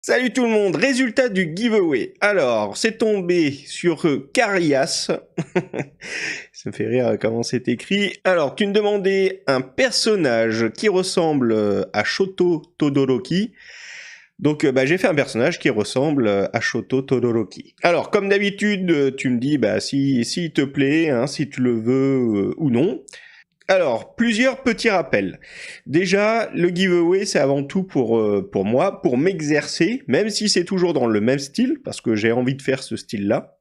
Salut tout le monde, résultat du giveaway. Alors, c'est tombé sur Carias. Ça me fait rire comment c'est écrit. Alors, tu me demandais un personnage qui ressemble à Shoto Todoroki. Donc, j'ai fait un personnage qui ressemble à Shoto Todoroki. Alors, comme d'habitude, tu me dis s'il te plaît, hein, si tu le veux ou non. Alors, plusieurs petits rappels. Déjà, le giveaway, c'est avant tout pour moi, pour m'exercer, même si c'est toujours dans le même style, parce que j'ai envie de faire ce style-là.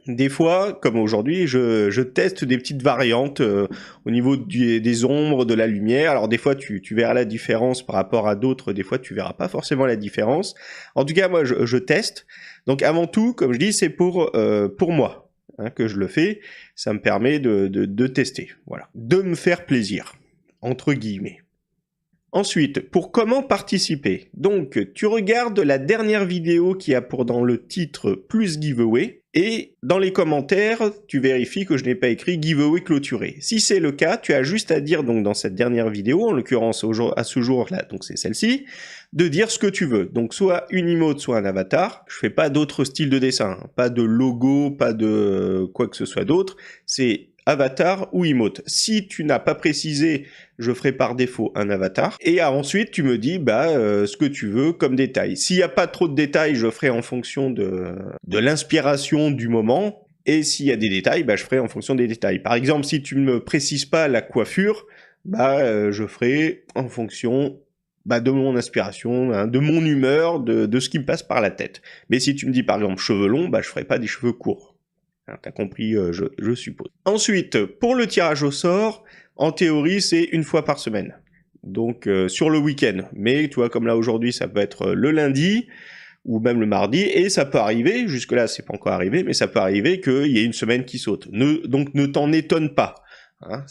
Des fois, comme aujourd'hui, je teste des petites variantes au niveau des ombres, de la lumière. Alors des fois, tu verras la différence par rapport à d'autres. Des fois, tu verras pas forcément la différence. En tout cas, moi, je teste. Donc avant tout, comme je dis, c'est pour moi. Hein, que je le fais, ça me permet de tester, voilà, de me faire plaisir, entre guillemets. Ensuite, pour comment participer, donc tu regardes la dernière vidéo qui a pour dans le titre plus giveaway, et dans les commentaires, tu vérifies que je n'ai pas écrit giveaway clôturé. Si c'est le cas, tu as juste à dire donc dans cette dernière vidéo, en l'occurrence à ce jour-là, donc c'est celle-ci, de dire ce que tu veux. Donc soit une emote, soit un avatar. Je fais pas d'autres styles de dessin, hein. Pas de logo, pas de quoi que ce soit d'autre. C'est avatar ou emote. Si tu n'as pas précisé, je ferai par défaut un avatar. Et ensuite, tu me dis ce que tu veux comme détail. S'il n'y a pas trop de détails, je ferai en fonction de l'inspiration du moment. Et s'il y a des détails, je ferai en fonction des détails. Par exemple, si tu ne me précises pas la coiffure, je ferai en fonction de mon inspiration, hein, de mon humeur, de ce qui me passe par la tête. Mais si tu me dis par exemple cheveux longs, je ferai pas des cheveux courts. Hein, t'as compris, je suppose. Ensuite, pour le tirage au sort, en théorie, c'est une fois par semaine. Donc sur le week-end. Mais tu vois, comme là aujourd'hui, ça peut être le lundi ou même le mardi, et ça peut arriver, jusque-là c'est pas encore arrivé, mais ça peut arriver qu'il y ait une semaine qui saute. Donc ne t'en étonne pas. Hein,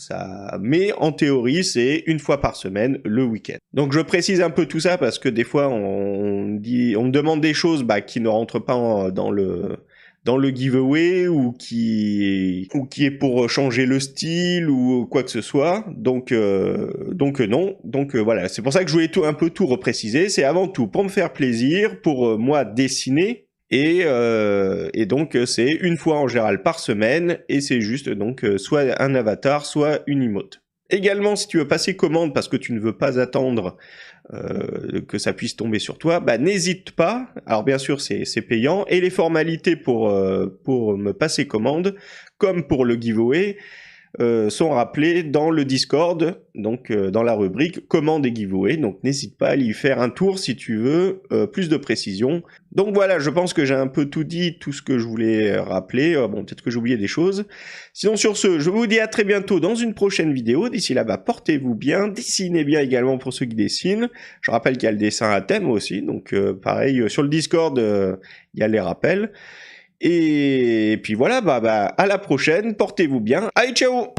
mais en théorie, c'est une fois par semaine, le week-end. Donc je précise un peu tout ça parce que des fois on me demande des choses qui ne rentrent pas dans le giveaway ou qui est pour changer le style ou quoi que ce soit. Donc non. Donc voilà, c'est pour ça que je voulais un peu tout repréciser. C'est avant tout pour me faire plaisir, pour moi dessiner. Et donc c'est une fois en général par semaine et c'est juste donc soit un avatar, soit une emote. Également, si tu veux passer commande parce que tu ne veux pas attendre que ça puisse tomber sur toi, n'hésite pas. Alors bien sûr, c'est payant. Et les formalités pour me passer commande, comme pour le giveaway, sont rappelées dans le Discord, donc dans la rubrique commande et giveaway. Donc n'hésite pas à y faire un tour si tu veux plus de précision. Donc voilà, je pense que j'ai un peu tout dit, tout ce que je voulais rappeler. Bon, peut-être que j'ai oublié des choses. Sinon sur ce, je vous dis à très bientôt dans une prochaine vidéo. D'ici là, portez-vous bien, dessinez bien également pour ceux qui dessinent. Je rappelle qu'il y a le dessin à thème aussi, donc pareil, sur le Discord, il y a les rappels. Et puis voilà, à la prochaine, portez-vous bien. Allez, ciao!